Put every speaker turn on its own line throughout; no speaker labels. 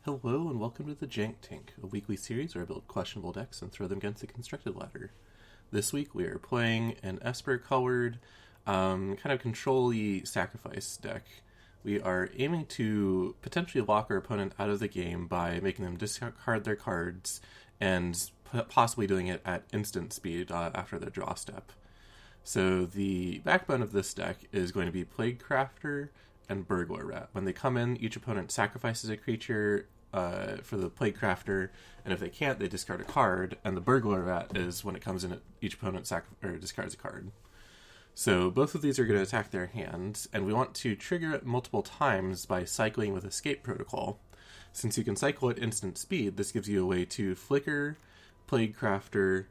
Hello and welcome to the Jank Tank, a weekly series where I build questionable decks and throw them against a constructed ladder. This week we are playing an Esper-colored, kind of control-y sacrifice deck. We are aiming to potentially lock our opponent out of the game by making them discard their cards and possibly doing it at instant speed after their draw step. So the backbone of this deck is going to be Plaguecrafter and Burglar Rat. When they come in, each opponent sacrifices a creature for the Plaguecrafter, and if they can't, they discard a card, and the Burglar Rat is when it comes in, each opponent discards a card. So both of these are going to attack their hand, and we want to trigger it multiple times by cycling with Escape Protocol. Since you can cycle at instant speed, this gives you a way to flicker Plaguecrafter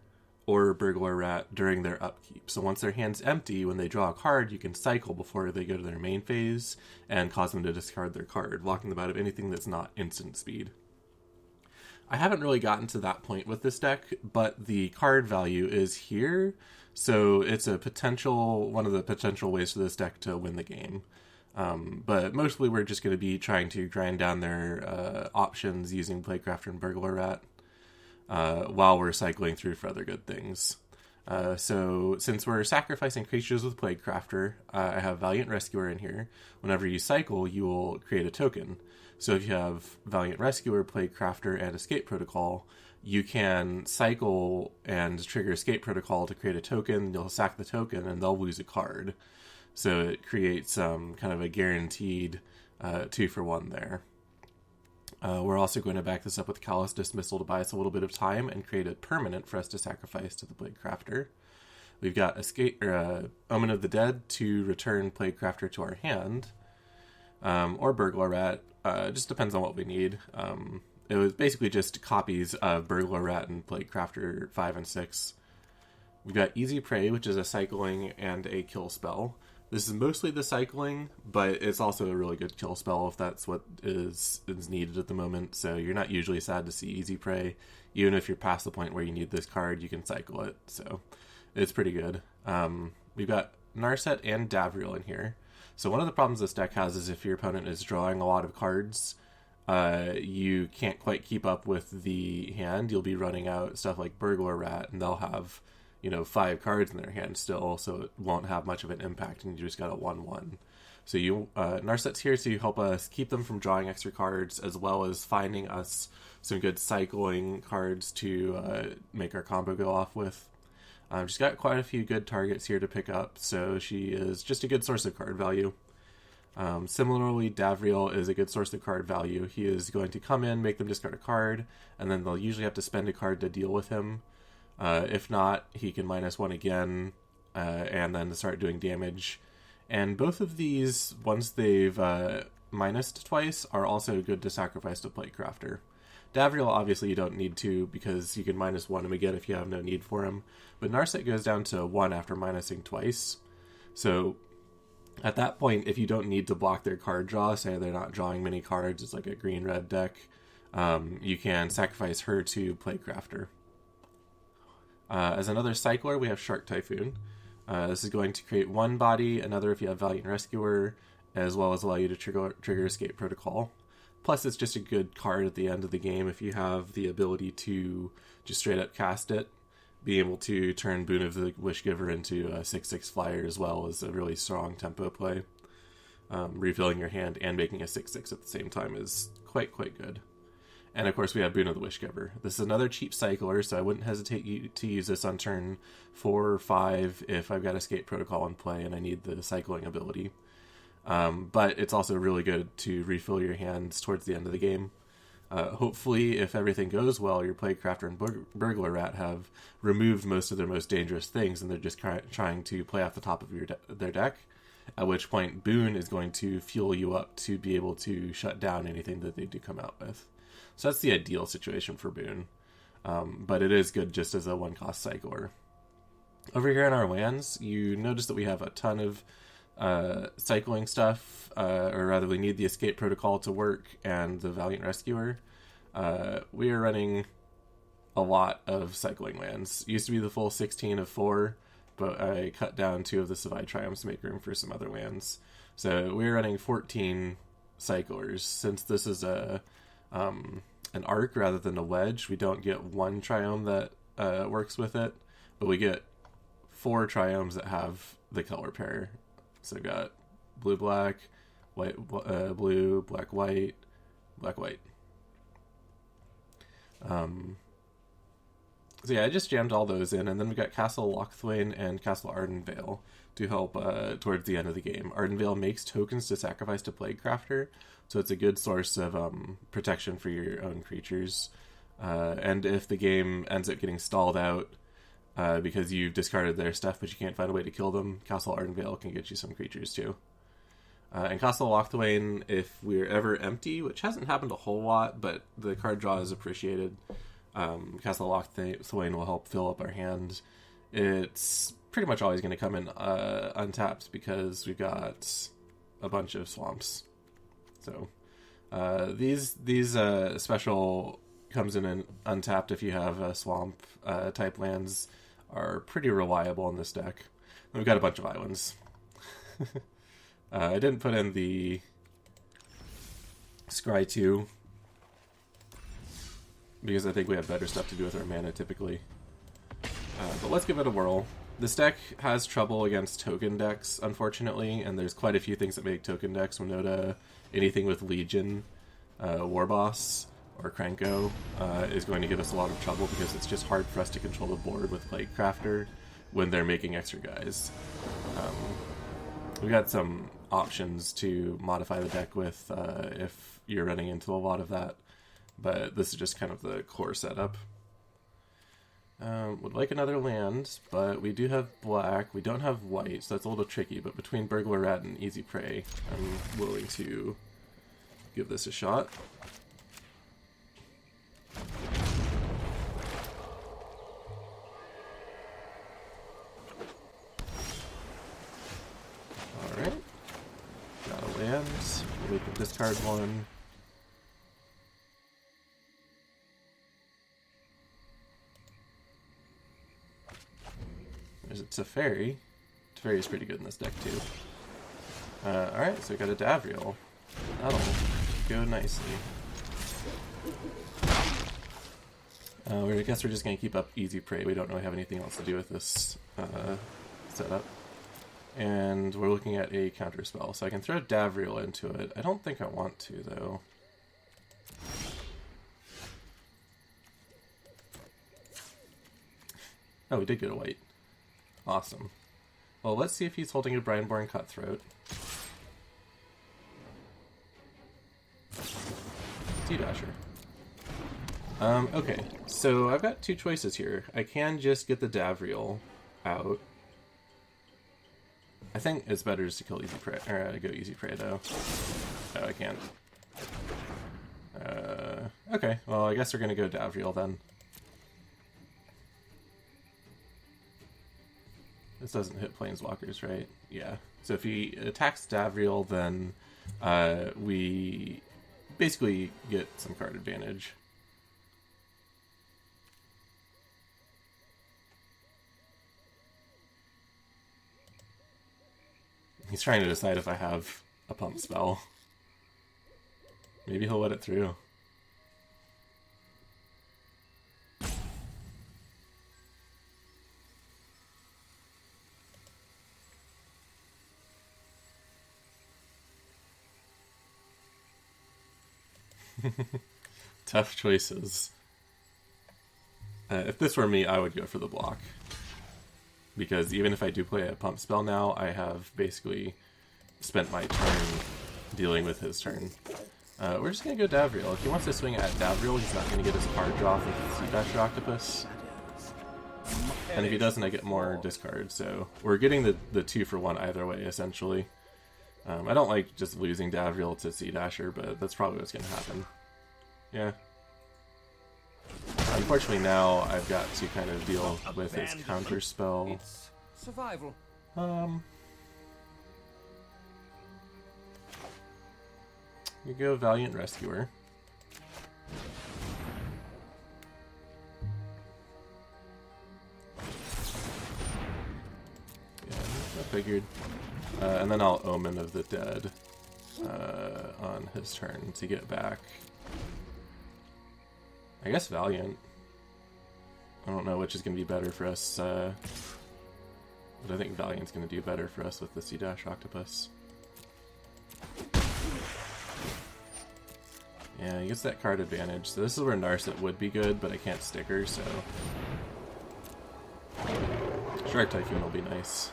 or Burglar Rat during their upkeep. So once their hand's empty, when they draw a card, you can cycle before they go to their main phase and cause them to discard their card, locking them out of anything that's not instant speed. I haven't really gotten to that point with this deck, but the card value is here, so it's one of the potential ways for this deck to win the game. But mostly we're just going to be trying to grind down their options using Plaguecrafter and Burglar Rat, while we're cycling through for other good things. So since we're sacrificing creatures with Plaguecrafter, I have Valiant Rescuer in here. Whenever you cycle, you will create a token. So if you have Valiant Rescuer, Plaguecrafter, and Escape Protocol, you can cycle and trigger Escape Protocol to create a token. You'll sack the token, and they'll lose a card. So it creates kind of a guaranteed 2-for-1 there. We're also going to back this up with Callous Dismissal to buy us a little bit of time and create a permanent for us to sacrifice to the Plaguecrafter. We've got Omen of the Dead to return Plaguecrafter to our hand, or Burglar Rat. Just depends on what we need. It was basically just copies of Burglar Rat and Plaguecrafter 5 and 6. We've got Easy Prey, which is a cycling and a kill spell. This is mostly the cycling, but it's also a really good kill spell if that's what is needed at the moment. So you're not usually sad to see Easy Prey. Even if you're past the point where you need this card, you can cycle it. So it's pretty good. We've got Narset and Davriel in here. So one of the problems this deck has is if your opponent is drawing a lot of cards, you can't quite keep up with the hand. You'll be running out stuff like Burglar Rat, and they'll have 5 cards in their hand still, so it won't have much of an impact, and you just got a 1/1. So Narset's here to help us keep them from drawing extra cards, as well as finding us some good cycling cards to make our combo go off with. She's got quite a few good targets here to pick up, so she is just a good source of card value. Similarly, Davriel is a good source of card value. He is going to come in, make them discard a card, and then they'll usually have to spend a card to deal with him. If not, he can -1 again, and then start doing damage. And both of these, once they've minused twice, are also good to sacrifice to Plaguecrafter. Davriel, obviously, you don't need to, because you can -1 him again if you have no need for him. But Narset goes down to 1 after minusing twice. So at that point, if you don't need to block their card draw, say they're not drawing many cards, it's like a green-red deck, you can sacrifice her to Plaguecrafter. As another cycler, we have Shark Typhoon. This is going to create 1 body, another if you have Valiant Rescuer, as well as allow you to trigger Escape Protocol. Plus, it's just a good card at the end of the game if you have the ability to just straight up cast it. Being able to turn Boon of the Wishgiver into a 6/6 flyer as well is a really strong tempo play. Refilling your hand and making a 6/6 at the same time is quite good. And of course we have Boon of the Wishgiver. This is another cheap cycler, so I wouldn't hesitate to use this on turn 4 or 5 if I've got Escape Protocol in play and I need the cycling ability. But it's also really good to refill your hands towards the end of the game. Hopefully, if everything goes well, your Plaguecrafter and Burglar Rat have removed most of their most dangerous things, and they're just trying to play off the top of their deck, at which point Boon is going to fuel you up to be able to shut down anything that they do come out with. So that's the ideal situation for Boon. But it is good just as a 1-cost cycler. Over here in our lands, you notice that we have a ton of cycling stuff, or rather we need the Escape Protocol to work and the Valiant Rescuer. We are running a lot of cycling lands. It used to be the full 16 of 4, but I cut down 2 of the Savai Triumphs to make room for some other lands. So we're running 14 cyclers. Since this is a an arc rather than a wedge. We don't get one triome that works with it, but we get 4 triomes that have the color pair. So we've got blue black, white blue, black white, black white. So yeah, I just jammed all those in, and then we got Castle Lochthwain and Castle Ardenvale to help towards the end of the game. Ardenvale makes tokens to sacrifice to Plaguecrafter, so it's a good source of protection for your own creatures. And if the game ends up getting stalled out because you've discarded their stuff but you can't find a way to kill them, Castle Ardenvale can get you some creatures too. And Castle Lochthwain, if we're ever empty, which hasn't happened a whole lot, but the card draw is appreciated, Castle Lochthwain will help fill up our hand. It's pretty much always going to come in untapped because we've got a bunch of swamps. So these special comes in untapped if you have swamp type lands are pretty reliable in this deck. And we've got a bunch of islands. I didn't put in the Scry 2 because I think we have better stuff to do with our mana typically. But let's give it a whirl. This deck has trouble against token decks, unfortunately, and there's quite a few things that make token decks. Winota, anything with Legion, Warboss, or Krenko is going to give us a lot of trouble because it's just hard for us to control the board with Plaguecrafter when they're making extra guys. We've got some options to modify the deck with if you're running into a lot of that, but this is just kind of the core setup. Would like another land, but we do have black. We don't have white, so that's a little tricky, but between Burglar Rat and Easy Prey, I'm willing to give this a shot. Alright. Got a land. We can discard one. There's a Teferi. Teferi's pretty good in this deck too. Alright, so we got a Davriel. That'll go nicely. I guess we're just going to keep up Easy Prey. We don't really have anything else to do with this setup. And we're looking at a counter spell, so I can throw Davriel into it. I don't think I want to, though. Oh, we did get a white. Awesome. Well, let's see if he's holding a Brineborn Cutthroat. T-Dasher. Okay, so I've got 2 choices here. I can just get the Davriel out. I think it's better just to kill Easy Prey, or go Easy Prey though. Oh, I can't. Okay, well I guess we're gonna go Davriel then. This doesn't hit Planeswalkers, right? Yeah. So if he attacks Davriel, then we basically get some card advantage. He's trying to decide if I have a pump spell. Maybe he'll let it through. Tough choices. If this were me, I would go for the block. Because even if I do play a pump spell now, I have basically spent my turn dealing with his turn. We're just going to go Davriel. If he wants to swing at Davriel, he's not going to get his card draw with the Sea-Dasher Octopus. And if he doesn't, I get more discard. So we're getting the 2-for-1 either way, essentially. I don't like just losing Davriel to Sea-Dasher, but that's probably what's going to happen. Yeah. Unfortunately now I've got to kind of deal with his counter spell.
Survival.
You go Valiant Rescuer. Yeah, I figured. And then I'll Omen of the Dead on his turn to get back I guess Valiant. I don't know which is going to be better for us, but I think Valiant's going to do better for us with the C-Dash Octopus. Yeah, he gets that card advantage. So this is where Narset would be good, but I can't stick her, so... Shark Typhoon will be nice.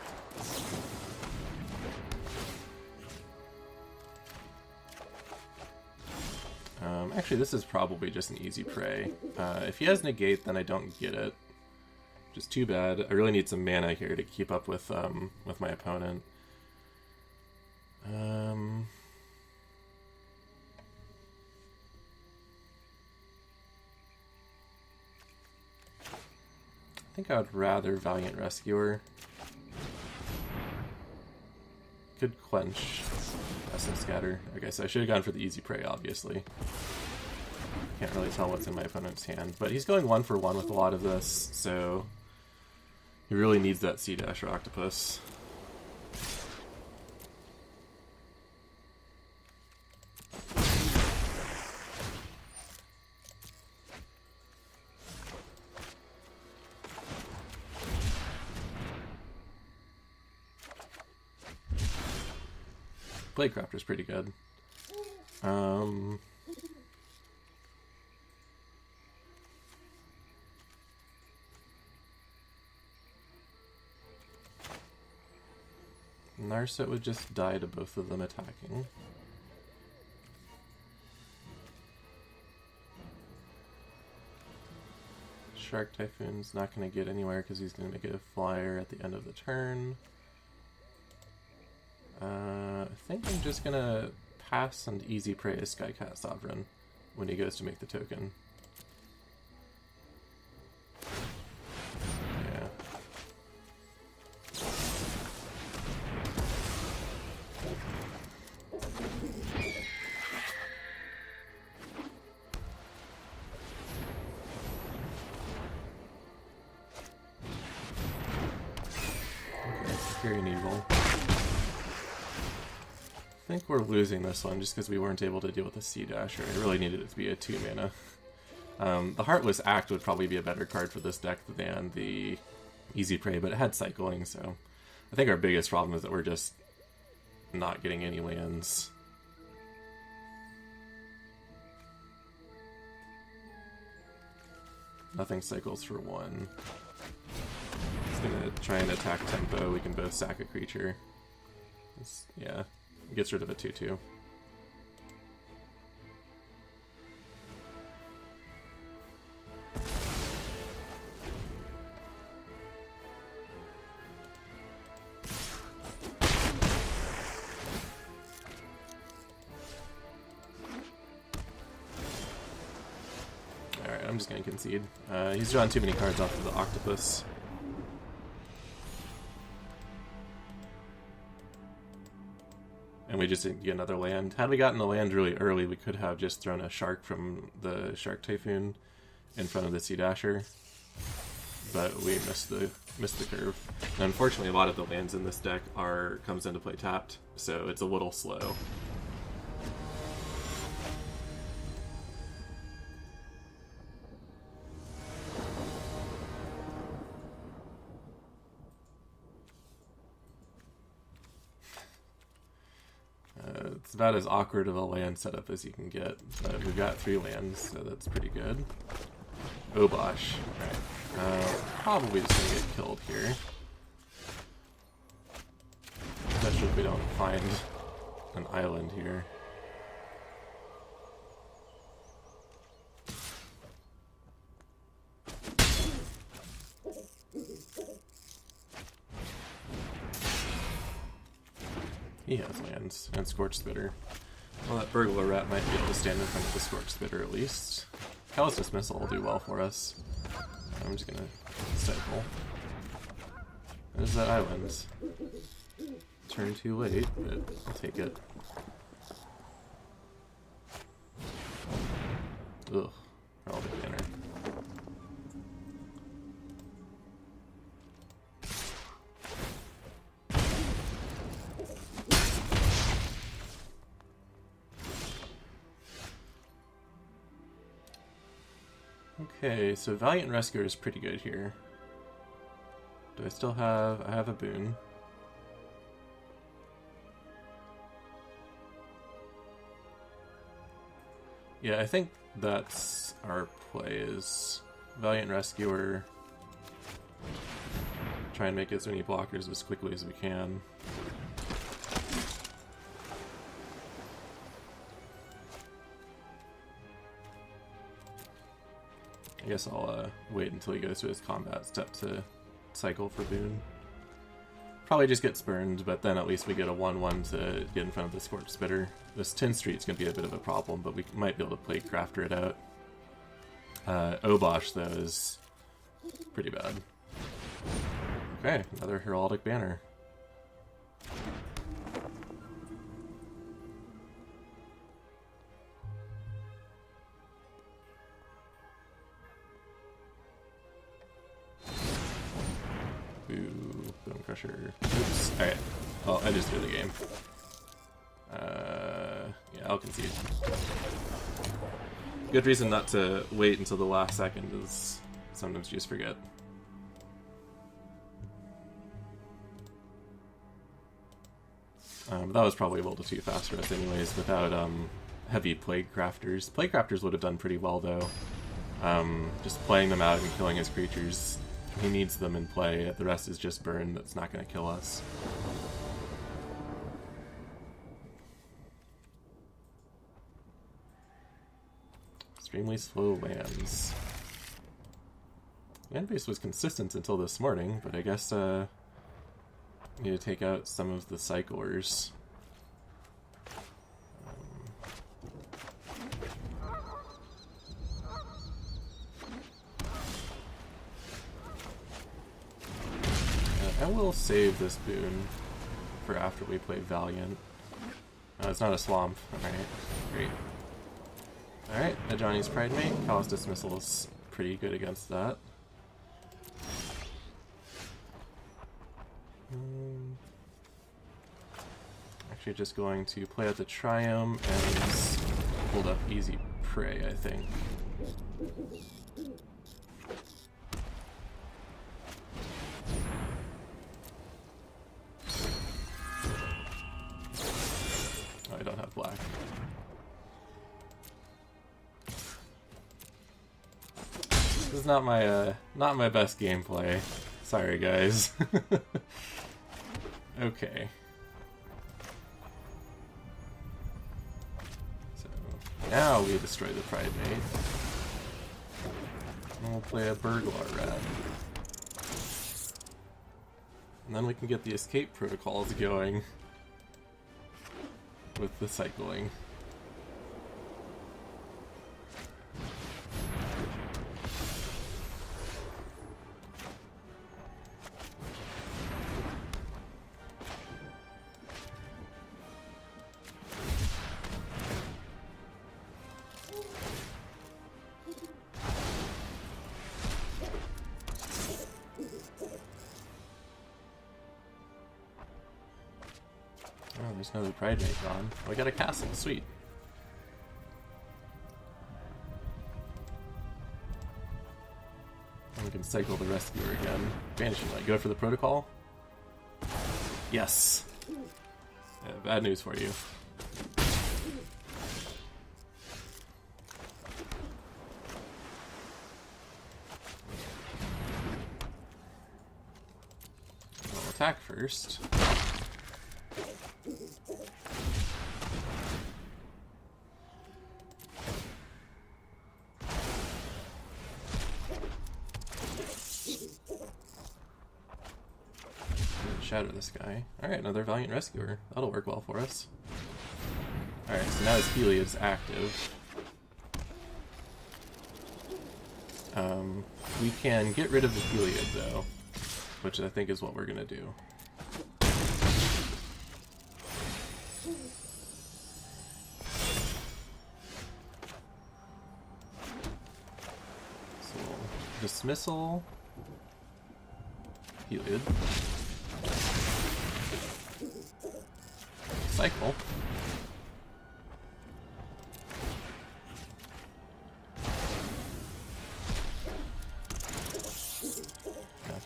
Actually, this is probably just an easy prey. If he has Negate, then I don't get it. Which is too bad. I really need some mana here to keep up with my opponent. I think I would rather Valiant Rescuer. Could Quench. Essence Scatter. Okay, so I should have gone for the easy prey, obviously. Can't really tell what's in my opponent's hand. But he's going 1-for-1 with a lot of this, so he really needs that C-Dash or Octopus. Bladecrafter's pretty good. Narset would just die to both of them attacking. Shark Typhoon's not going to get anywhere because he's going to make it a flyer at the end of the turn. I think I'm just going to pass and easy prey a Skycat Sovereign when he goes to make the token. Yeah. Okay, Fury and Evil. I think we're losing this one just because we weren't able to deal with the C-Dasher. I really needed it to be a 2-mana. The Heartless Act would probably be a better card for this deck than the Easy Prey, but it had cycling, so I think our biggest problem is that we're just not getting any lands. Nothing cycles for 1. Just gonna try and attack tempo. We can both sack a creature. Yeah. Gets rid of a 2/2. Alright, I'm just gonna concede. He's drawn too many cards off of the Octopus. And we just didn't get another land. Had we gotten the land really early, we could have just thrown a Shark from the Shark Typhoon in front of the C-Dasher. But we missed the curve. And unfortunately, a lot of the lands in this deck comes into play tapped, so it's a little slow. It's about as awkward of a land setup as you can get, but we've got 3 lands, so that's pretty good. Obosh. Alright. Probably just gonna get killed here. Especially if we don't find an island here. He has lands, and Scorch Spitter. Well, that Burglar Rat might be able to stand in front of the Scorch Spitter at least. Callous Dismissal will do well for us. I'm just gonna cycle. There's that island. Turn too late, but I'll take it. Ugh, Relevant Banner. Okay, so Valiant Rescuer is pretty good here. Do I still have... I have a boon. Yeah, I think that's our play, is Valiant Rescuer. Try and make as many blockers as quickly as we can. I guess I'll wait until he goes to his combat step to cycle for boon. Probably just gets burned, but then at least we get a 1-1 to get in front of the Scorch Spitter. This 10th Street's going to be a bit of a problem, but we might be able to play Crafter it out. Obosh, though, is pretty bad. Okay, another Heraldic Banner. Ooh, Bone Crusher. Oops. Alright. Well, I just threw the game. Yeah, I'll concede. Good reason not to wait until the last second is sometimes you just forget. That was probably a little too fast for us anyways, without heavy Plague Crafters. Plague Crafters would have done pretty well though. Just playing them out and killing his creatures. He needs them in play, the rest is just burn that's not going to kill us. Extremely slow lands. Land base was consistent until this morning, but I guess need to take out some of the cyclers. I will save this boon for after we play Valiant. It's not a swamp. Alright, great. Alright, a Johnny's Pridemate. Callous Dismissal is pretty good against that. Actually just going to play out the Triome and hold up Easy Prey, I think. Oh, I don't have black. This is not my best gameplay. Sorry, guys. Okay. So now we destroy the Pridemate. And we'll play a Burglar Rat. And then we can get the escape protocols going with the cycling. Oh, there's another Pridemate gone. Oh, we got a castle, sweet. And we can cycle the Rescuer again. Vanishing Light, go for the protocol? Yes! Yeah, bad news for you. We'll attack first. Shatter this guy. Alright, another Valiant Rescuer. That'll work well for us. Alright, so now his Heliod's active. We can get rid of the Heliod though, which I think is what we're gonna do. So, Dismissal, Heliod. Cycle.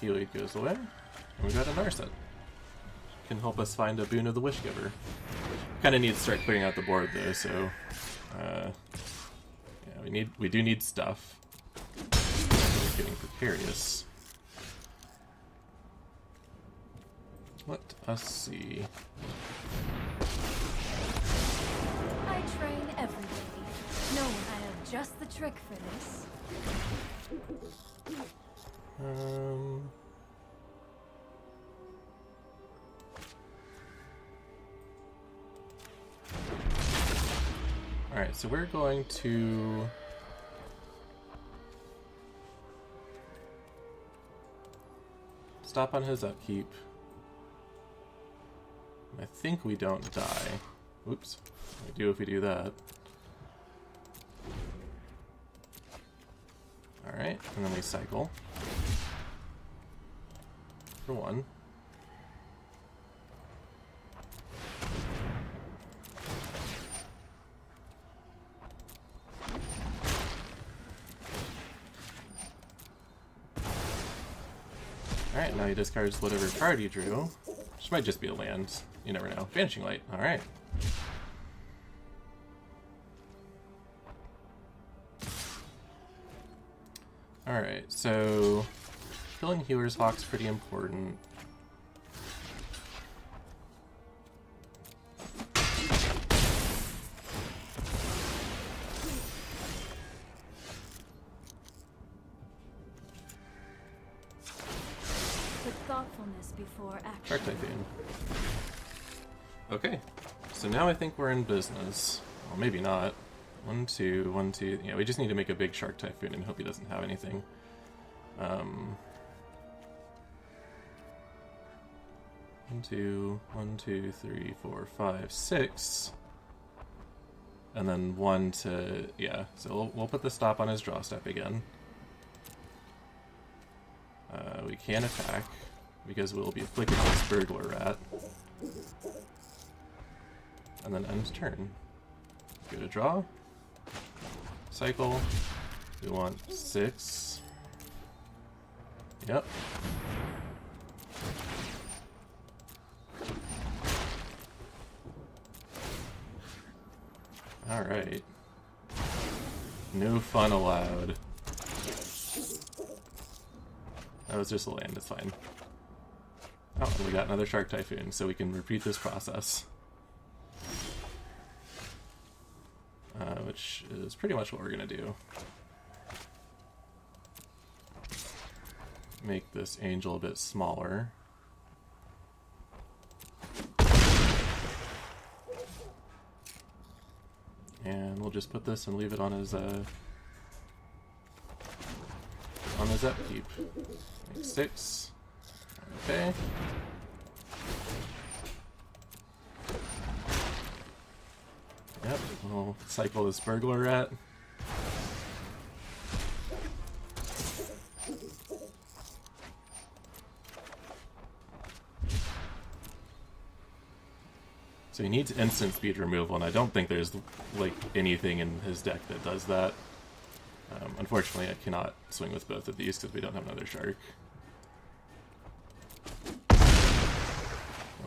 Healy goes away. And we got a Narset. Can help us find a Boon of the Wishgiver. Kind of need to start clearing out the board though, so yeah, we do need stuff. We're getting precarious. Let us see.
I train every day, knowing I have just the trick for this.
Alright, so we're going to stop on his upkeep. I think we don't die. Oops. We do if we do that. Alright, and then we cycle. For one. Alright, now he discards whatever card he drew. Which might just be a land. You never know. Vanishing Light. Alright. Alright, so killing Healer's Hawk's pretty important.
With thoughtfulness before action.
Shark Typhoon. Okay, so now I think we're in business. Well, maybe not. 1, 2, 1, 2. Yeah, we just need to make a big Shark Typhoon and hope he doesn't have anything. 1, 2, 1, 2, 3, 4, 5, 6. And then 1 to... yeah, so we'll put the stop on his draw step again. We can attack, because we'll be afflicted with Burglar Rat. And then end turn. Go to draw. Cycle. We want 6. Yep. Alright. No fun allowed. That was just a land, it's fine. Oh, and we got another Shark Typhoon, so we can repeat this process. Which is pretty much what we're gonna do. Make this angel a bit smaller. And we'll just put this and leave it on his upkeep. Make 6. Okay. Yep, we'll cycle this Burglar Rat. So he needs instant speed removal, and I don't think there's like anything in his deck that does that. Unfortunately, I cannot swing with both of these because we don't have another shark.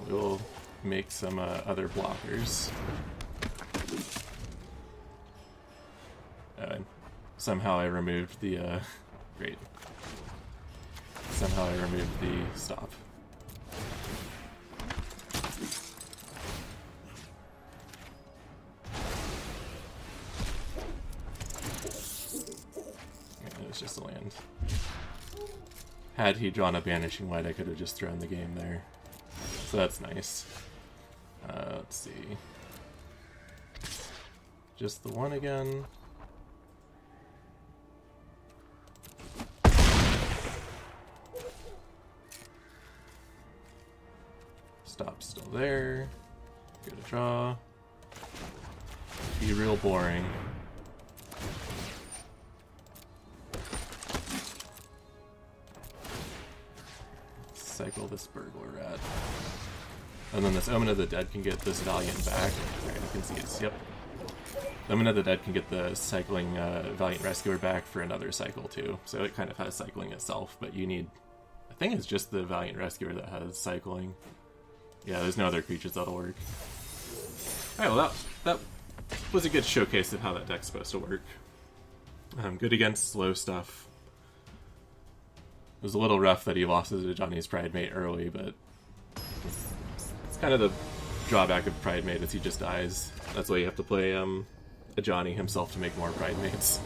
We will make some other blockers. Somehow I removed the great. Somehow I removed the stop. It was just a land. Had he drawn a Banishing Light, I could have just thrown the game there. So that's nice. Let's see. Just the one again. Stop still there. Go to draw. Be real boring. Cycle this Burglar Rat. And then this Omen of the Dead can get this Valiant back. Right, you can see it's, yep. Omen of the Dead can get the cycling Valiant Rescuer back for another cycle too. So it kind of has cycling itself, but you need, I think it's just the Valiant Rescuer that has cycling. Yeah, there's no other creatures that'll work. Alright, well that was a good showcase of how that deck's supposed to work. Good against slow stuff. It was a little rough that he lost to Johnny's Pridemate early, but it's kind of the drawback of Pridemate is he just dies. That's why you have to play a Johnny himself to make more Pridemates.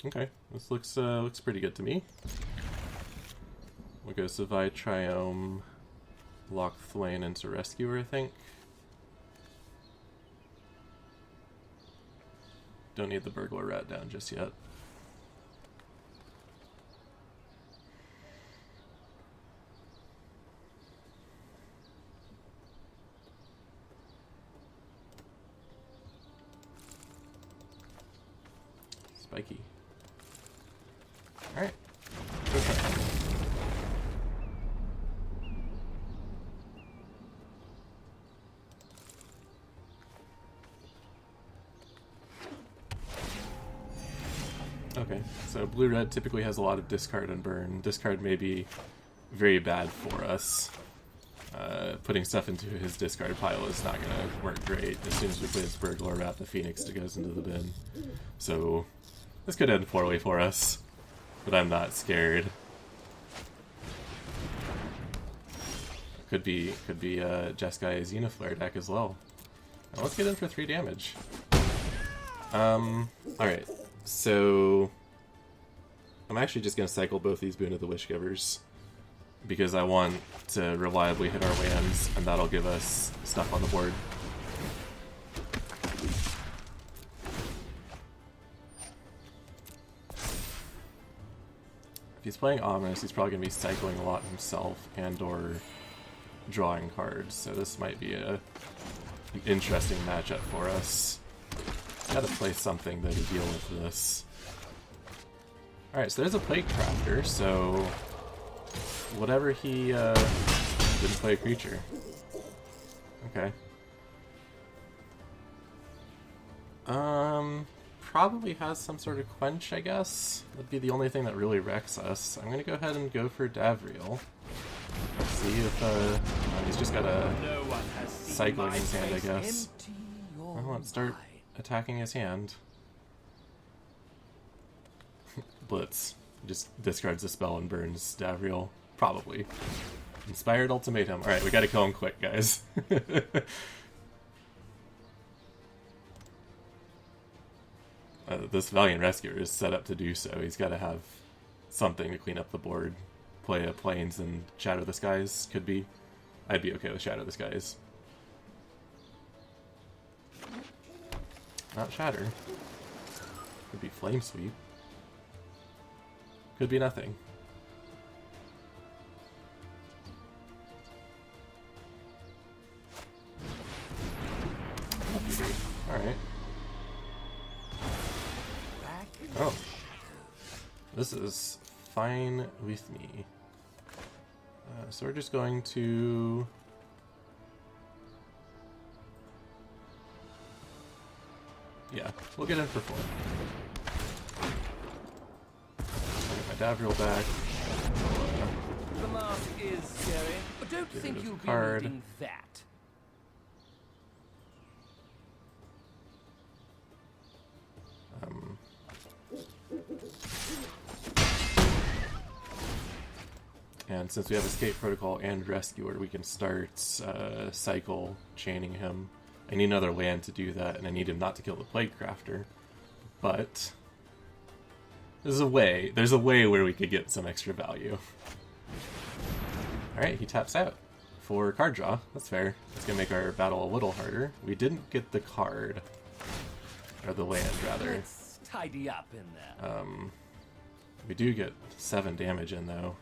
Okay, this looks pretty good to me. We'll go Savai Triome, lock Thwain into Rescuer, I think. Don't need the Burglar Rat down just yet. Spiky. Alright. Go try it. Okay, so blue-red typically has a lot of discard and burn. Discard may be very bad for us. Putting stuff into his discard pile is not going to work great. As soon as we play his Burglar Rat, the Phoenix goes into the bin. So this could end poorly for us, but I'm not scared. Could be Jeskai Xenoflare deck as well. Now let's get in for 3 damage. Alright. So I'm actually just going to cycle both these Boon of the Wishgivers because I want to reliably hit our lands, and that'll give us stuff on the board. If he's playing Ominous, he's probably going to be cycling a lot himself and or drawing cards, so this might be an interesting matchup for us. Gotta play something though to deal with this. Alright, so there's a Plague Crafter, so whatever he didn't play a creature. Okay. Probably has some sort of quench, I guess. That'd be the only thing that really wrecks us. I'm gonna go ahead and go for Davriel. See if he's just got a cycle in his hand, I guess. I want to start attacking his hand. Blitz. Just discards the spell and burns Davriel. Probably. Inspired Ultimatum. Alright, we gotta kill him quick, guys. This Valiant Rescuer is set up to do so. He's gotta have something to clean up the board. Play a Plains and Shadow the Skies, could be. I'd be okay with Shadow the Skies. Not Shatter. Could be Flame Sweep. Could be nothing. Alright. Oh. This is fine with me. So we're just going to... Yeah, we'll get in for 4. I'll get my Davriel back.
The mask is scary, but don't think you'll be needing that. And since we have Escape Protocol and Rescuer, we can start cycle chaining him. I need another land to do that, and I need him not to kill the Plague Crafter. But there's a way where we could get some extra value. Alright, he taps out for card draw. That's fair. It's gonna make our battle a little harder. We didn't get the card. Or the land, rather. Let's tidy up in there.
We do get 7 damage in, though.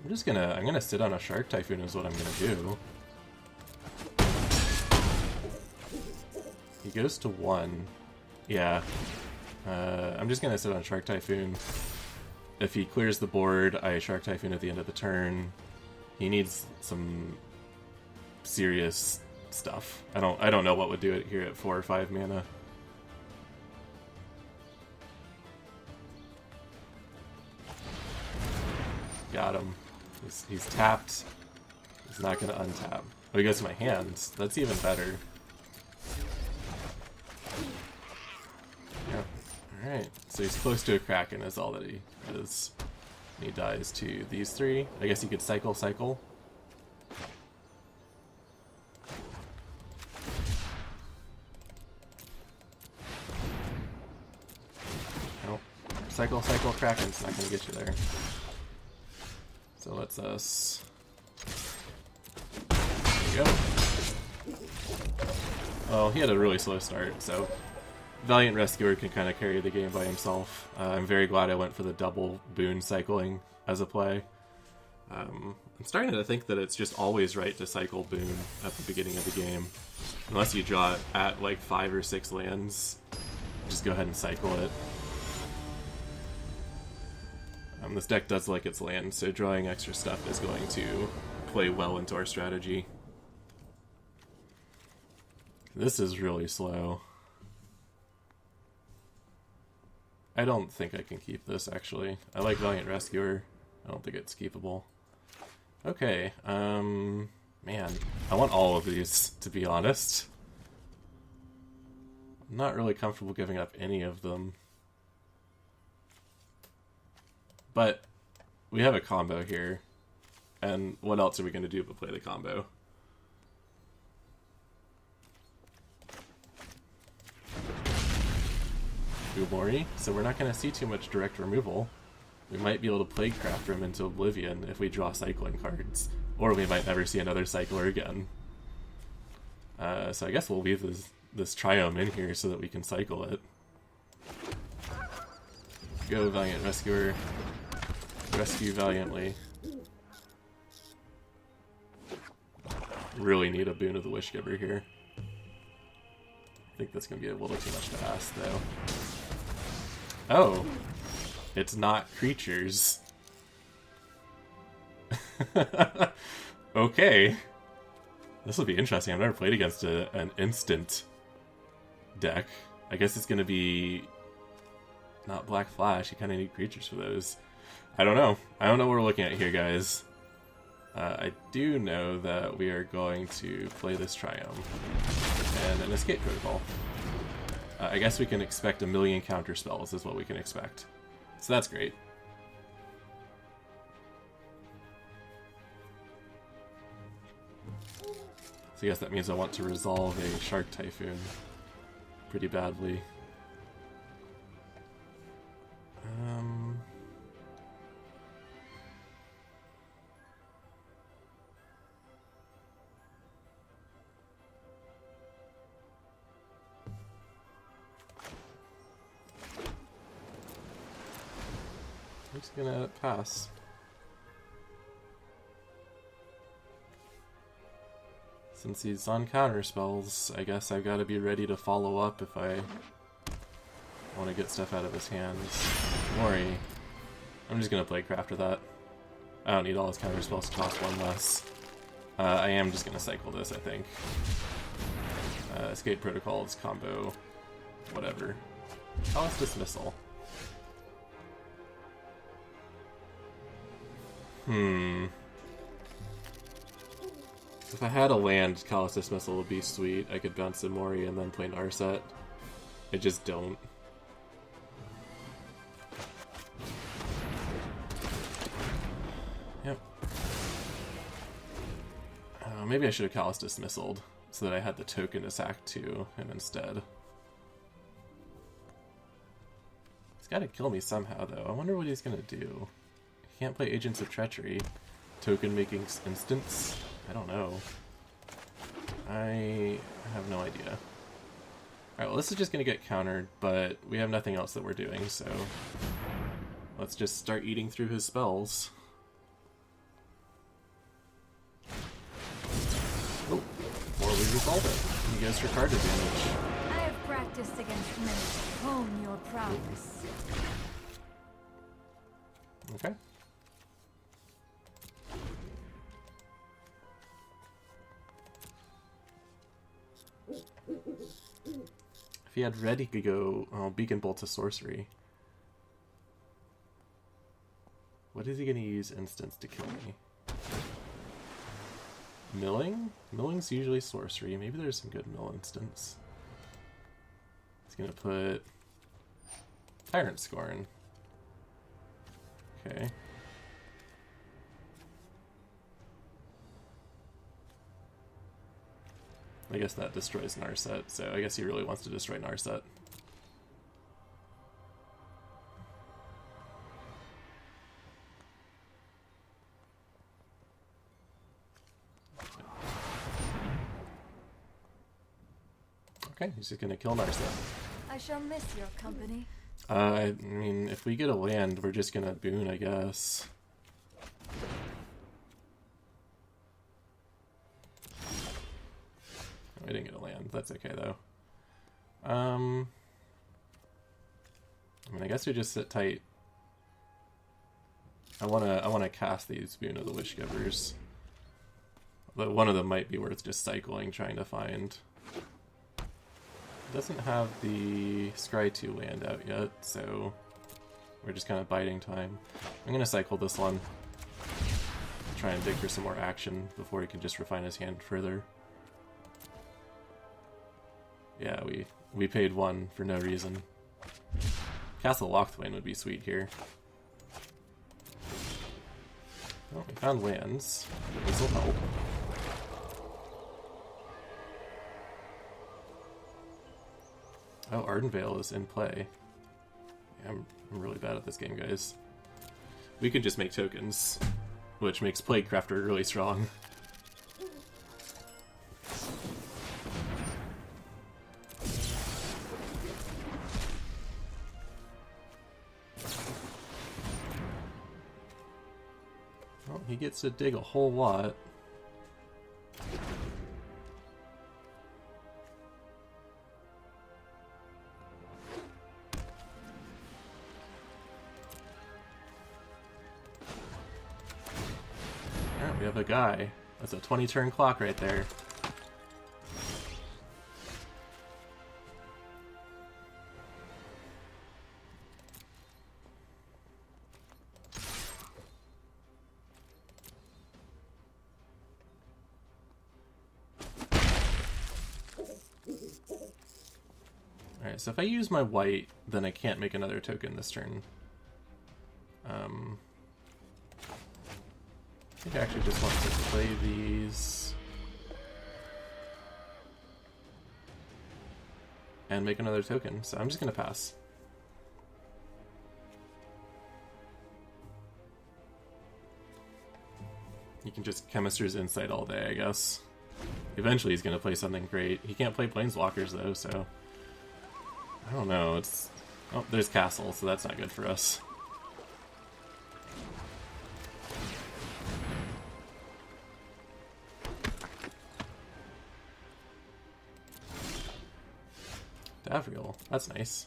I'm gonna sit on a Shark Typhoon is what I'm gonna do. He goes to 1. Yeah. I'm just gonna sit on Shark Typhoon. If he clears the board, I Shark Typhoon at the end of the turn. He needs some serious stuff. I don't know what would do it here at 4 or 5 mana.
Got him. He's tapped. He's not going to untap. Oh, he goes to my hands. That's even better. Yep. Alright. So he's close to a Kraken is all that he is. And he dies to these three. I guess he could cycle. Nope. Cycle, Kraken's not going to get you there. So let's us... There we go. Well, he had a really slow start, so Valiant Rescuer can kind of carry the game by himself. I'm very glad I went for the double boon cycling as a play. I'm starting to think that it's just always right to cycle boon at the beginning of the game. Unless you draw it at like 5 or 6 lands, just go ahead and cycle it. This deck does like its land, so drawing extra stuff is going to play well into our strategy. This is really slow. I don't think I can keep this, actually. I like Valiant Rescuer. I don't think it's keepable. Okay, man. I want all of these, to be honest. I'm not really comfortable giving up any of them. But we have a combo here. And what else are we going to do but play the combo? Umori, so we're not going to see too much direct removal. We might be able to Plaguecraft him into oblivion if we draw cycling cards. Or we might never see another cycler again. So I guess we'll leave this Triome in here so that we can cycle it. Go, Valiant Rescuer. Rescue valiantly. Really need a Boon of the Wishgiver here. I think that's going to be a little too much to ask, though. Oh! It's not creatures. Okay. This will be interesting. I've never played against an instant deck. I guess it's going to be not Black Flash. You kind of need creatures for those. I don't know. I don't know what we're looking at here, guys. I do know that we are going to play this Triome and an Escape Protocol. I guess we can expect a million counter spells is what we can expect. So that's great. So I guess that means I want to resolve a Shark Typhoon pretty badly. I'm just gonna pass. Since he's on counter spells, I guess I've got to be ready to follow up if I want to get stuff out of his hands. Mori. I'm just gonna play Crafter that. I don't need all his counter spells to cost one less. I am just gonna cycle this, I think. Escape Protocols, combo, whatever. Callous Dismissal. If I had a land, Callous Dismissal would be sweet. I could bounce Mori and then play Narset. I just don't. Yep. Maybe I should have Callous Dismissaled so that I had the token to sack to him instead. He's got to kill me somehow, though. I wonder what he's going to do. He can't play Agents of Treachery. Token making instants? I don't know. I have no idea. Alright, well this is just going to get countered, but we have nothing else that we're doing, so let's just start eating through his spells. Oh, before we resolve it. He goes for card advantage.
I have practiced against many to hone your prowess.
Okay. If he had red, he could go Beacon Bolt to sorcery.
What is he going to use instants to kill me? Milling? Milling's usually sorcery. Maybe there's some good mill instants. He's going to put Tyrant Scorn. Okay. I guess that destroys Narset, so I guess he really wants to destroy Narset. Okay, he's just gonna kill Narset.
I shall miss your company.
I mean, if we get a land, we're just gonna boon, I guess. Oh, I didn't get a land. That's okay though. I mean, I guess we just sit tight. I wanna cast these Boon of the Wishgivers. But one of them might be worth just cycling, trying to find. Doesn't have the Scry 2 land out yet, so we're just kind of biding time. I'm gonna cycle this one. Try and dig for some more action before he can just refine his hand further. Yeah, we paid 1 for no reason. Castle Lochthwain would be sweet here. Well, we found lands. This will help. Oh, Ardenvale is in play. Yeah, I'm really bad at this game, guys. We could just make tokens, which makes Plaguecrafter really strong. Well, he gets to dig a whole lot. We have a guy. That's a 20-turn clock right there. Alright, so if I use my white, then I can't make another token this turn. I think I actually just want to play these and make another token, so I'm just going to pass. You can just Chemister's Insight all day, I guess. Eventually he's going to play something great. He can't play Planeswalkers, though, so I don't know. It's... Oh, there's Castle, so that's not good for us. Davriel, that's nice.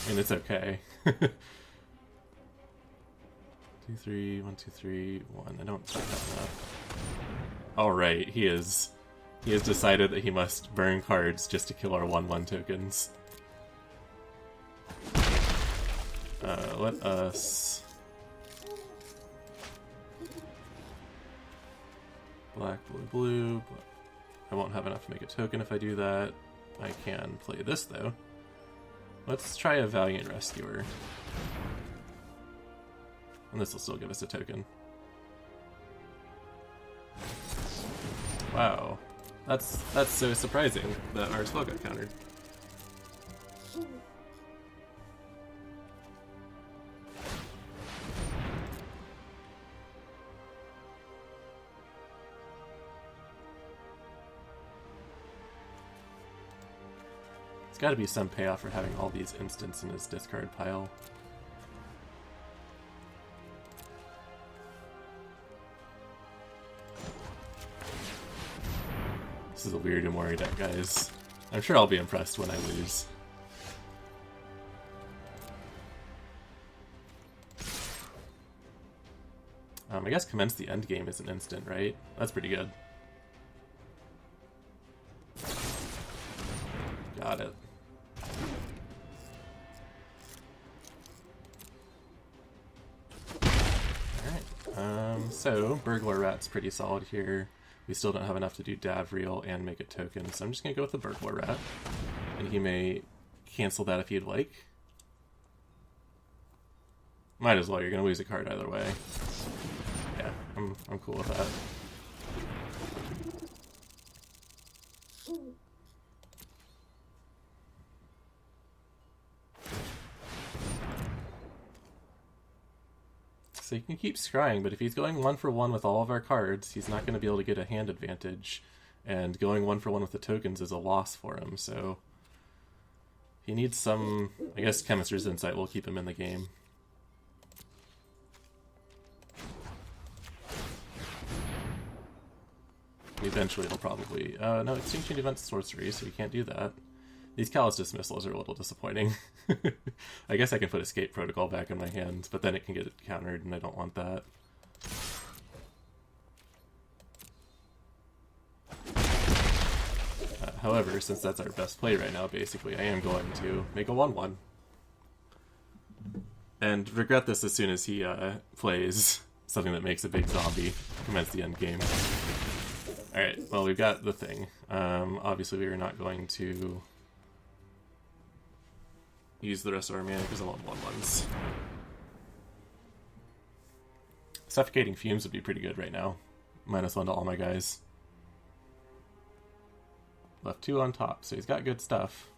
I mean, it's okay. 2, 3, 1, 2, 3, 1. I don't think that's enough. Alright, he has decided that he must burn cards just to kill our 1/1 tokens. Let us... Black, blue, blue. I won't have enough to make a token if I do that. I can play this, though. Let's try a Valiant Rescuer. And this will still give us a token. Wow. That's so surprising that our spell got countered. There's got to be some payoff for having all these instants in his discard pile. This is a weird Umori deck, guys. I'm sure I'll be impressed when I lose. I guess Commence the Endgame is an instant, right? That's pretty good. Got it.
So, Burglar Rat's pretty solid here. We still don't have enough to do Davriel and make a token, so I'm just going to go with the Burglar Rat. And he may cancel that if he'd like. Might as well, you're going to lose a card either way. Yeah, I'm cool with that. So he can keep scrying, but if he's going 1-for-1 with all of our cards, he's not going to be able to get a hand advantage. And going 1-for-1 with the tokens is a loss for him, so... He needs some... I guess Chemist's Insight will keep him in the game. Eventually he'll probably... no, Extinction Event's sorcery, so we can't do that. These Callous Dismissals are a little disappointing. I guess I can put Escape Protocol back in my hand, but then it can get countered, and I don't want that. However, since that's our best play right now, basically, I am going to make a 1-1. And regret this as soon as he plays something that makes a big zombie commence the end game. Alright, well, we've got the thing. Obviously, we are not going to use the rest of our mana because I want 1-1s. Suffocating Fumes would be pretty good right now. -1 to all my guys. Left 2 on top, so he's got good stuff.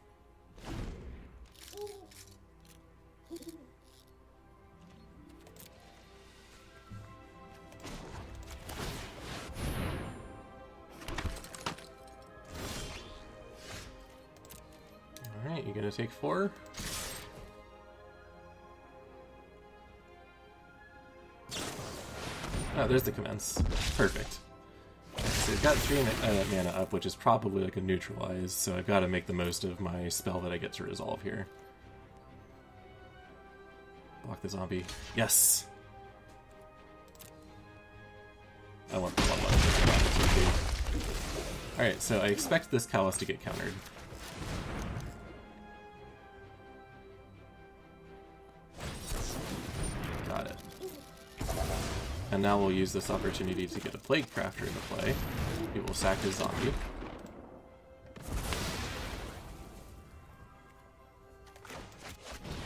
Alright, you're gonna take 4. Oh, there's the commence. Perfect. So he's got 3 mana up, which is probably like a neutralize, so I've got to make the most of my spell that I get to resolve here. Block the zombie. Yes! I want the 1-1. Alright, so I expect this Callous to get countered. Got it. And now we'll use this opportunity to get a Plague Crafter into play. He will sack his zombie.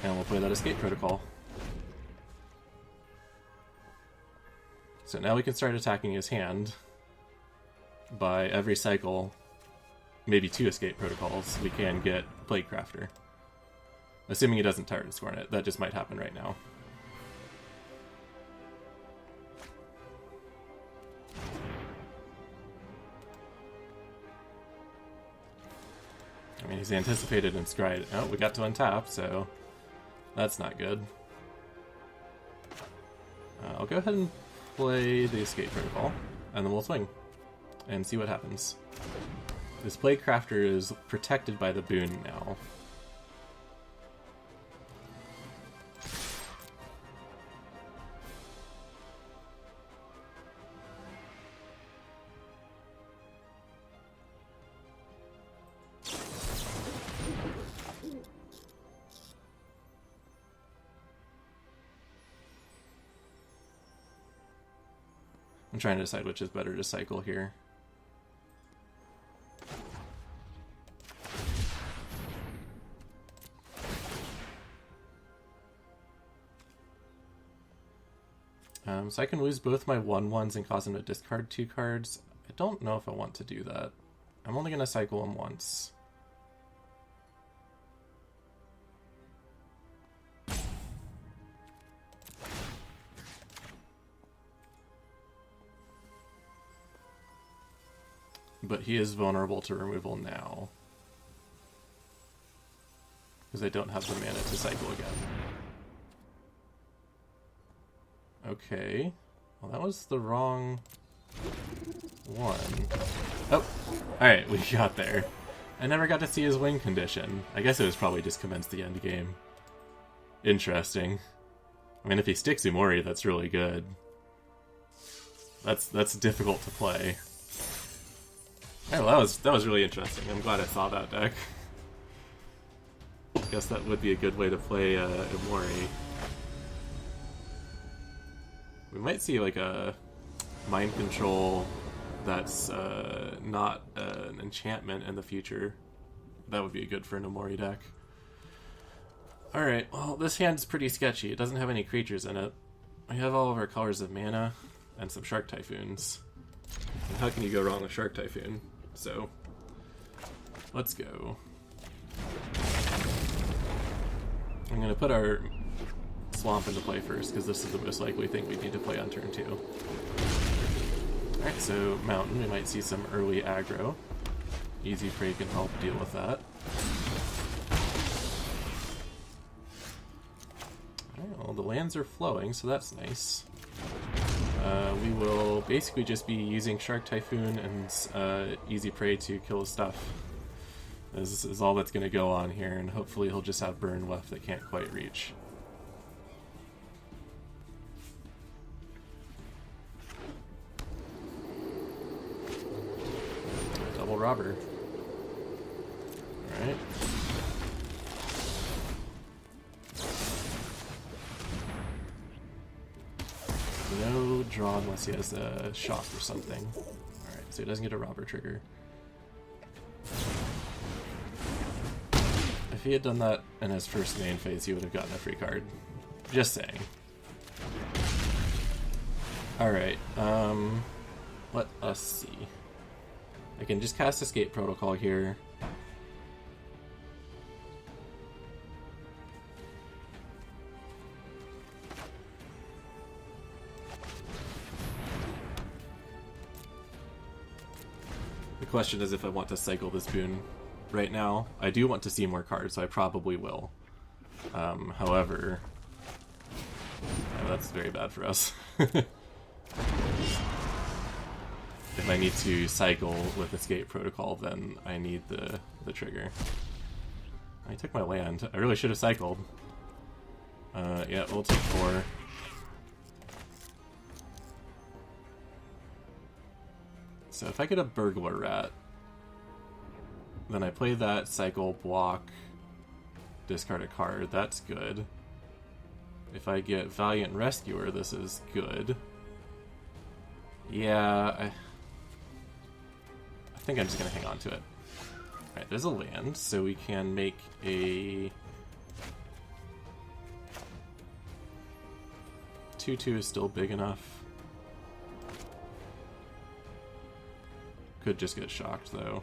And we'll play that Escape Protocol. So now we can start attacking his hand. By every cycle, maybe 2 Escape Protocols, we can get Plague Crafter. Assuming he doesn't Tyrant Scorn it. That just might happen right now. I mean, he's anticipated and scryed. Oh, we got to untap, so that's not good. I'll go ahead and play the Escape Protocol, and then we'll swing and see what happens. This Plague Crafter is protected by the boon now. I'm trying to decide which is better to cycle here. So I can lose both my 1-1s and cause him to discard 2 cards. I don't know if I want to do that. I'm only going to cycle him once. But he is vulnerable to removal now. Because I don't have the mana to cycle again. Okay. Well, that was the wrong one. Oh! Alright, we got there. I never got to see his win condition. I guess it was probably just commence the end game. Interesting. I mean, if he sticks Umori, that's really good. That's difficult to play. Oh, well, that was really interesting. I'm glad I saw that deck. I guess that would be a good way to play Umori. We might see like a
mind control that's not an enchantment in the future, that would be good for an Omori deck. Alright, well, this hand's pretty sketchy. It doesn't have any creatures in it. We have all of our colors of mana and some Shark Typhoons. And how can you go wrong with Shark Typhoon? So, let's go. I'm going to put our Swamp into play first, because this is the most likely thing we need to play on turn 2. Alright, so Mountain, we might see some early aggro. Easy Prey can help deal with that. Alright, well, the lands are flowing, so that's nice. We will basically just be using Shark Typhoon and Easy Prey to kill his stuff. This is all that's going to go on here, and hopefully he'll just have burn left that can't quite reach. Double Robber. Alright. No draw unless he has a shock or something. Alright, so he doesn't get a Robber trigger. If he had done that in his first main phase, he would have gotten a free card. Just saying. Alright, let us see. I can just cast Escape Protocol here. The question is if I want to cycle this boon right now. I do want to see more cards, so I probably will. However, that's very bad for us. If I need to cycle with Escape Protocol, then I need the trigger. I took my land. I really should have cycled. Yeah, we'll take 4. So if I get a Burglar Rat, then I play that, cycle, block, discard a card. That's good. If I get Valiant Rescuer, this is good. Yeah, I think I'm just going to hang on to it. Alright, there's a land, so we can make a 2/2 is still big enough. Could just get shocked, though.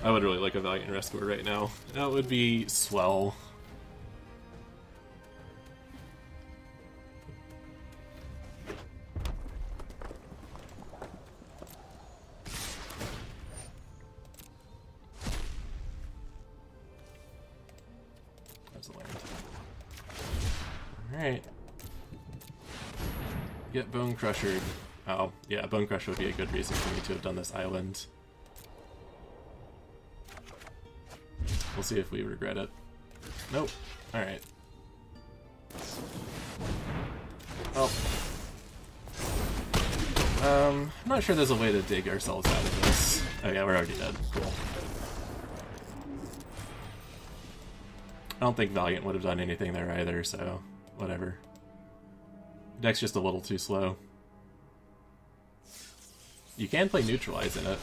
I would really like a Valiant Rescuer right now. That would be swell. There's a land. Alright. Get Bone Crusher. Oh, yeah, Bone Crusher would be a good reason for me to have done this island. We'll see if we regret it. Nope. Alright. Well. I'm not sure there's a way to dig ourselves out of this. Oh yeah, we're already dead. Cool. I don't think Valiant would have done anything there either, so whatever. Deck's just a little too slow. You can play Neutralize in it.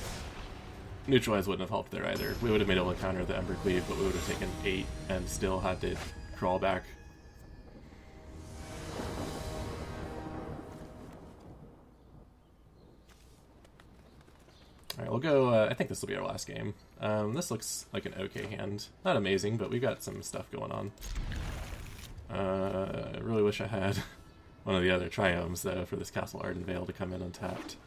Neutralize wouldn't have helped there either. We would have been able to counter the Embercleave, but we would have taken 8 and still had to crawl back. Alright, we'll go, I think this will be our last game. This looks like an okay hand. Not amazing, but we've got some stuff going on. I really wish I had one of the other Triomes, though, for this Castle Ardenvale to come in untapped.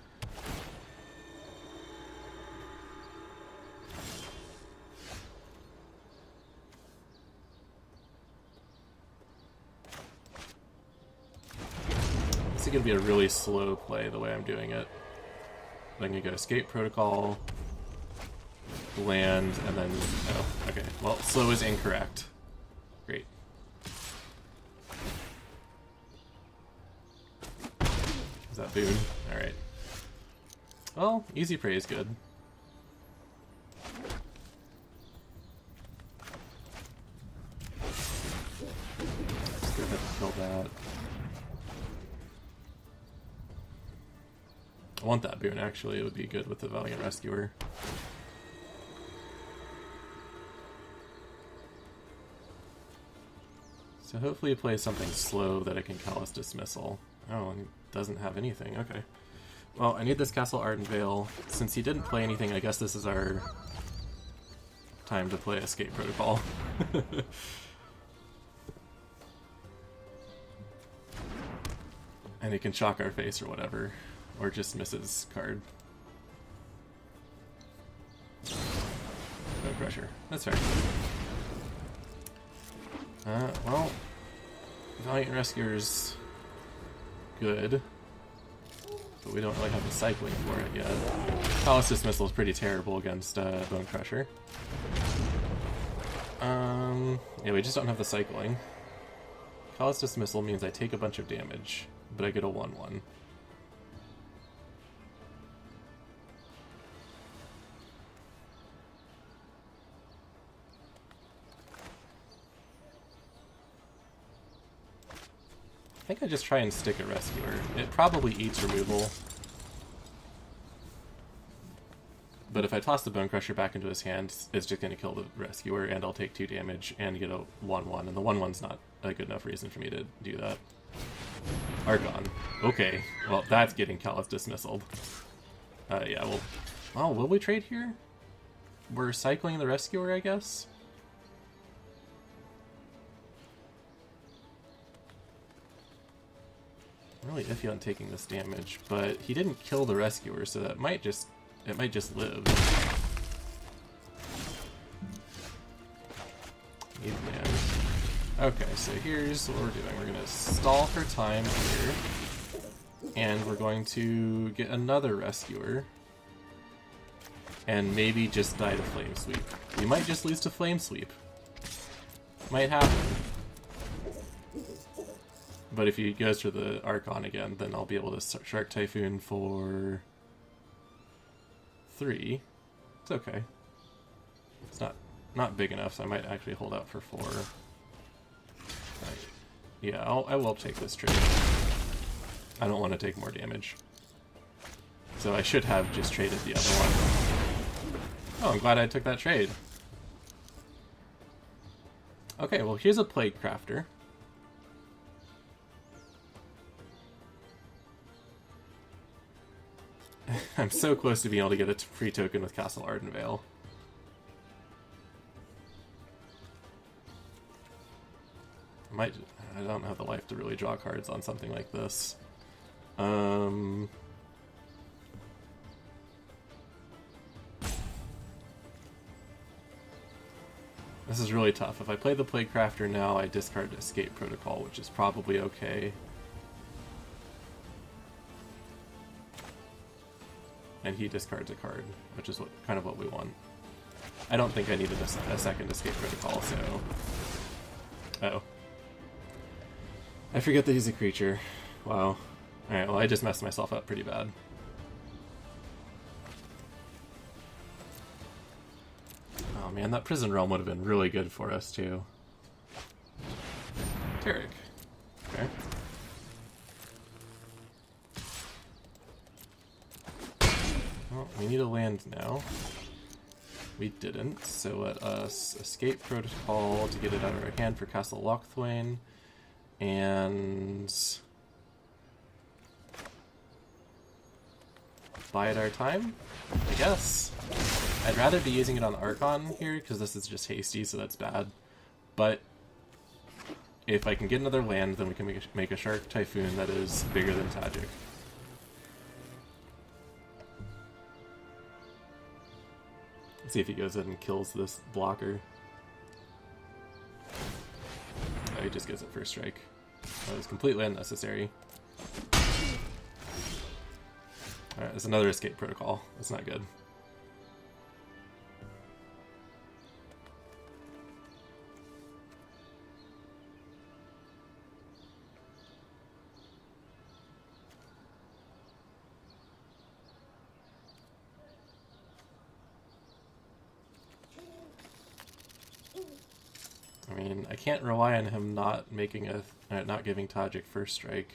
This is going to be a really slow play the way I'm doing it. I'm going to go Escape Protocol, land, and then... Oh, okay. Well, slow is incorrect. Great. Is that boon? Alright. Well, Easy Prey is good. Just go ahead and kill that. I want that boon, actually. It would be good with the Valiant Rescuer. So hopefully he plays something slow that I can Callous Dismissal. Oh, he doesn't have anything. Okay. Well, I need this Castle Ardenvale. Since he didn't play anything, I guess this is our time to play Escape Protocol. And he can shock our face or whatever. Or just miss his card. No pressure. That's fair. Well, Valiant Rescuer's good, but we don't really have the cycling for it yet. Callous Dismissal is pretty terrible against Bone Crusher. Yeah, we just don't have the cycling. Callous Dismissal means I take a bunch of damage, but I get a 1/1. I think I just try and stick a Rescuer. It probably eats removal. But if I toss the Bone Crusher back into his hand, it's just going to kill the Rescuer, and I'll take 2 damage and get a 1/1, and the 1/1's not a good enough reason for me to do that. Archon. Okay, well, that's getting Callous Dismissaled. Yeah, well, will we trade here? We're cycling the Rescuer, I guess? I'm really iffy on taking this damage, but he didn't kill the Rescuer, so that might just live. Need land. Okay, so here's what we're doing. We're gonna stall for time here, and we're going to get another Rescuer, and maybe just die to Flame Sweep. We might just lose to Flame Sweep. Might happen. But if he goes for the Archon again, then I'll be able to Shark Typhoon for 3. It's okay. It's not big enough, so I might actually hold out for 4. Right. Yeah, I will take this trade. I don't want to take more damage. So I should have just traded the other one. Oh, I'm glad I took that trade. Okay, well here's a Plague Crafter. I'm so close to being able to get a free token with Castle Ardenvale. I don't have the life to really draw cards on something like this. This is really tough. If I play the Plague Crafter now, I discard Escape Protocol, which is probably okay. And he discards a card, which is kind of what we want. I don't think I needed a second Escape Protocol, so... Uh-oh. I forget that he's a creature. Wow. Alright, well I just messed myself up pretty bad. Oh man, that Prison Realm would have been really good for us, too. Tarek. Okay. Well, we need a land now. We didn't, so let us Escape Protocol to get it out of our hand for Castle Lochthwain, and bide our time, I guess. I'd rather be using it on Archon here, because this is just hasty, so that's bad. But if I can get another land, then we can make a Shark Typhoon that is bigger than Tajik. Let's see if he goes in and kills this blocker. Oh, he just gets it first strike. That was completely unnecessary. Alright, there's another Escape Protocol. That's not good. I mean, I can't rely on him not making not giving Tajik first strike.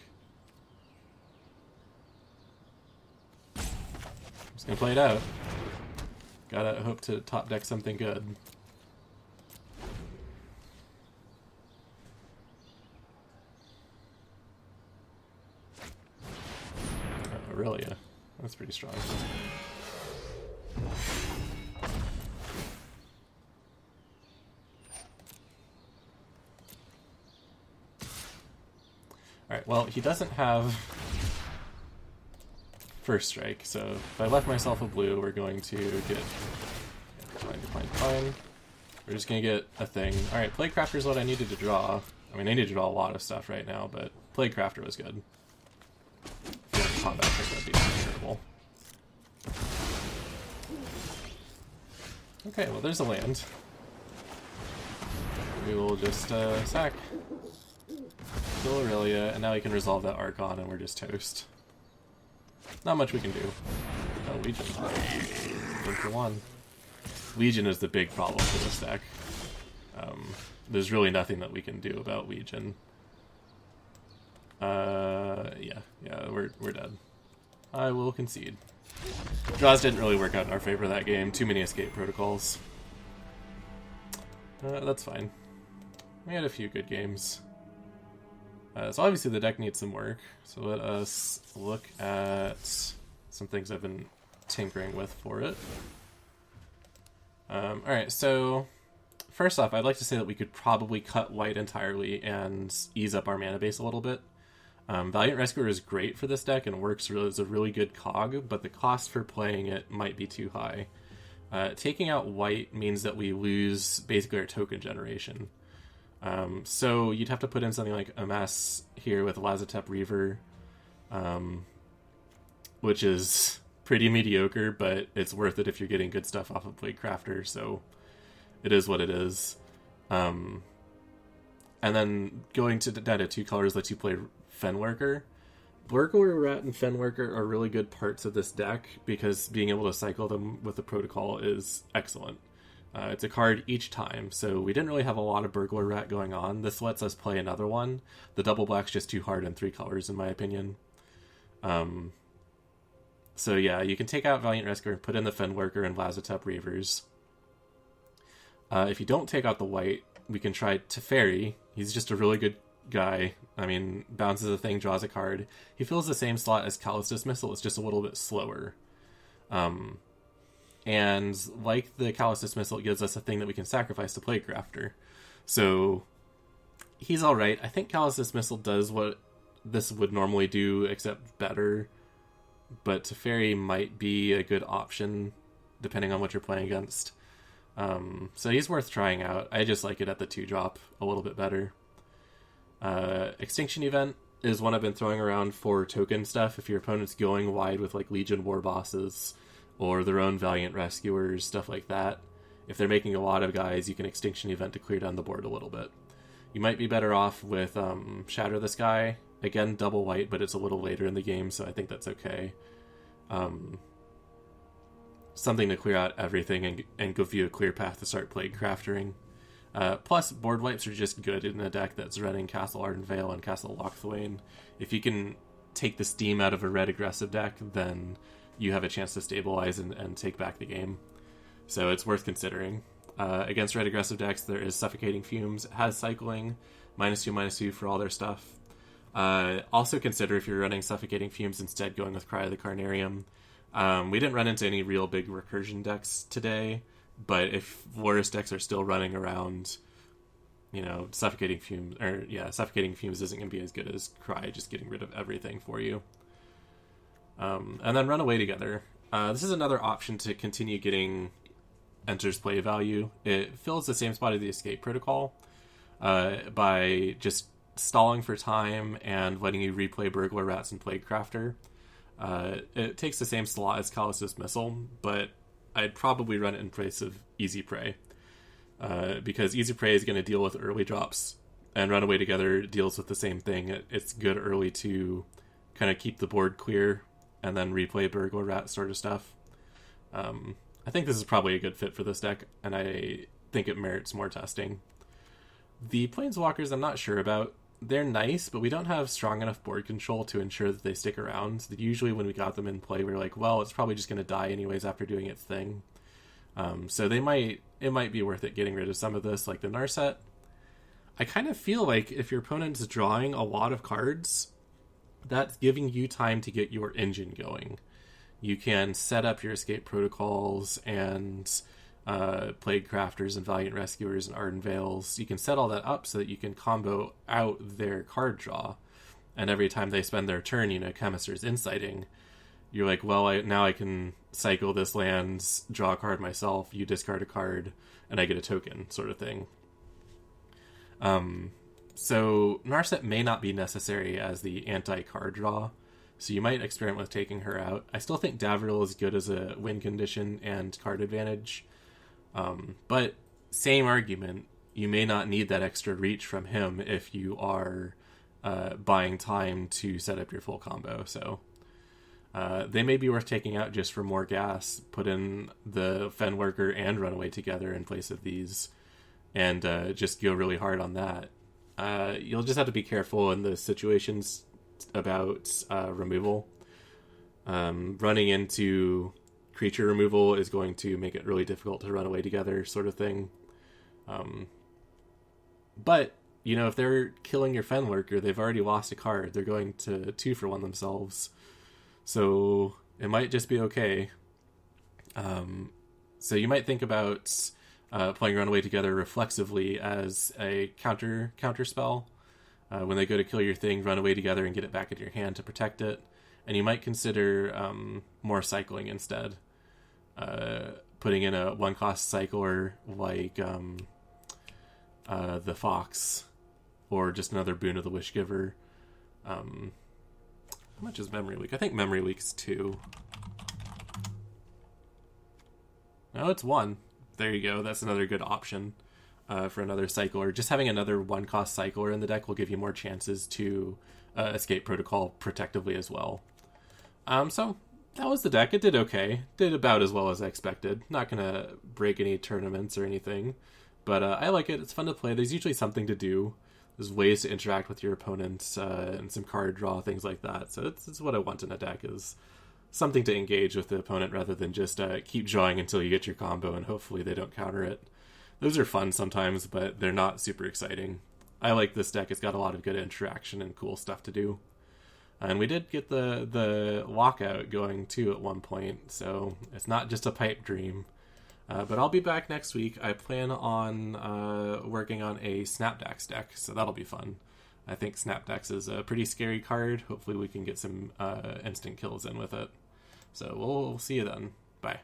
gonna play it out. Gotta hope to top deck something good. Aurelia. That's pretty strong. Alright, well, he doesn't have first strike, so if I left myself a blue, we're going to get... Fine. We're just going to get a thing. Alright, Plaguecrafter is what I needed to draw. I mean, I need to draw a lot of stuff right now, but Plaguecrafter was good. If combat, I think that'd be terrible. Okay, well, there's a land. We will just sack. Kill Aurelia, and now we can resolve that Archon, and we're just toast. Not much we can do. Oh, Legion. 1-for-1. Legion is the big problem for this deck. There's really nothing that we can do about Legion. Yeah, we're dead. I will concede. Draws didn't really work out in our favor that game. Too many escape protocols. That's fine. We had a few good games. So obviously the deck needs some work. So let us look at some things I've been tinkering with for it. Alright, so first off, I'd like to say that we could probably cut white entirely and ease up our mana base a little bit. Valiant Rescuer is great for this deck and works really as a really good cog, but the cost for playing it might be too high. Taking out white means that we lose basically our token generation. So you'd have to put in something like Amass here with Lazotep Reaver, which is pretty mediocre, but it's worth it if you're getting good stuff off of Plaguecrafter, so it is what it is. And then going down to 2 colors lets you play Fenworker. Burglar Rat and Fenworker are really good parts of this deck because being able to cycle them with the protocol is excellent. It's a card each time, so we didn't really have a lot of Burglar Rat going on. This lets us play another one. The double black's just too hard in 3 colors, in my opinion. So yeah, you can take out Valiant Rescuer and put in the Fenworker and Lazotep Reavers. If you don't take out the white, we can try Teferi. He's just a really good guy. I mean, bounces a thing, draws a card. He fills the same slot as Callous Dismissal, it's just a little bit slower. And like the Callous Dismissal, it gives us a thing that we can sacrifice to Plaguecrafter. So he's alright. I think Callous Dismissal does what this would normally do, except better. But Teferi might be a good option, depending on what you're playing against. So he's worth trying out. I just like it at the 2-drop a little bit better. Extinction Event is one I've been throwing around for token stuff. If your opponent's going wide with like Legion War Bosses or their own Valiant Rescuers, stuff like that, if they're making a lot of guys, you can Extinction Event to clear down the board a little bit. You might be better off with Shatter the Sky. Again, double white, but it's a little later in the game, so I think that's okay. Something to clear out everything and give you a clear path to start Plaguecraftering. Plus, board wipes are just good in a deck that's running Castle Ardenvale and Castle Lochthwain. If you can take the steam out of a red aggressive deck, then you have a chance to stabilize and take back the game. So it's worth considering. Against red aggressive decks, there is Suffocating Fumes. It has cycling, -2/-2 for all their stuff. Also consider, if you're running Suffocating Fumes, instead going with Cry of the Carnarium. We didn't run into any real big recursion decks today, but if Warriors decks are still running around, Suffocating Fumes, Suffocating Fumes isn't going to be as good as Cry, just getting rid of everything for you. And then Run Away Together. This is another option to continue getting Enter's play value. It fills the same spot as the Escape Protocol by just stalling for time and letting you replay Burglar Rats and Plaguecrafter. It takes the same slot as Callous Dismissal, but I'd probably run it in place of Easy Prey. Because Easy Prey is going to deal with early drops, and Run Away Together deals with the same thing. It's good early to kind of keep the board clear, and then replay Burglar Rat sort of stuff. I think this is probably a good fit for this deck, and I think it merits more testing. The Planeswalkers I'm not sure about.
they're nice, but we don't have strong enough board control to ensure that they stick around. Usually when we got them in play, we were like, well, it's probably just going to die anyways after doing its thing. So it might be worth it getting rid of some of this, like the Narset. I kind of feel like if your opponent's drawing a lot of cards, that's giving you time to get your engine going. You can set up your escape protocols and Plague Crafters and Valiant Rescuers and Arden Veils. You can set all that up so that you can combo out their card draw. And every time they spend their turn, Chemisser's Inciting, you're like, well, now I can cycle this land, draw a card myself, you discard a card, and I get a token, sort of thing. So Narset may not be necessary as the anti-card draw, so you might experiment with taking her out. I still think Davriel is good as a win condition and card advantage. But same argument, you may not need that extra reach from him if you are buying time to set up your full combo. So they may be worth taking out just for more gas. Put in the Fenworker and Runaway together in place of these, and just go really hard on that. You'll just have to be careful in the situations about removal. Running into creature removal is going to make it really difficult to run away together, sort of thing. But, if they're killing your Fenworker, they've already lost a card. They're going to 2-for-1 themselves. So it might just be okay. So you might think about playing Runaway together reflexively as a counter spell. When they go to kill your thing, run away together and get it back into your hand to protect it. And you might consider more cycling instead. Putting in a 1-cost cycler like the Fox, or just another Boon of the Wishgiver. How much is Memory Leak? I think Memory Leak's 2. No, it's 1. There you go. That's another good option for another cycler. Just having another 1-cost cycler in the deck will give you more chances to escape protocol protectively as well. So that was the deck. It did okay. Did about as well as I expected. Not going to break any tournaments or anything. But I like it. It's fun to play. There's usually something to do. There's ways to interact with your opponents and some card draw, things like that. So it's what I want in a deck, is something to engage with the opponent rather than just keep drawing until you get your combo and hopefully they don't counter it. Those are fun sometimes, but they're not super exciting. I like this deck. It's got a lot of good interaction and cool stuff to do. And we did get the lockout going too at one point, so it's not just a pipe dream. But I'll be back next week. I plan on working on a Snapdax deck, so that'll be fun. I think Snapdax is a pretty scary card. Hopefully we can get some instant kills in with it. So we'll see you then. Bye.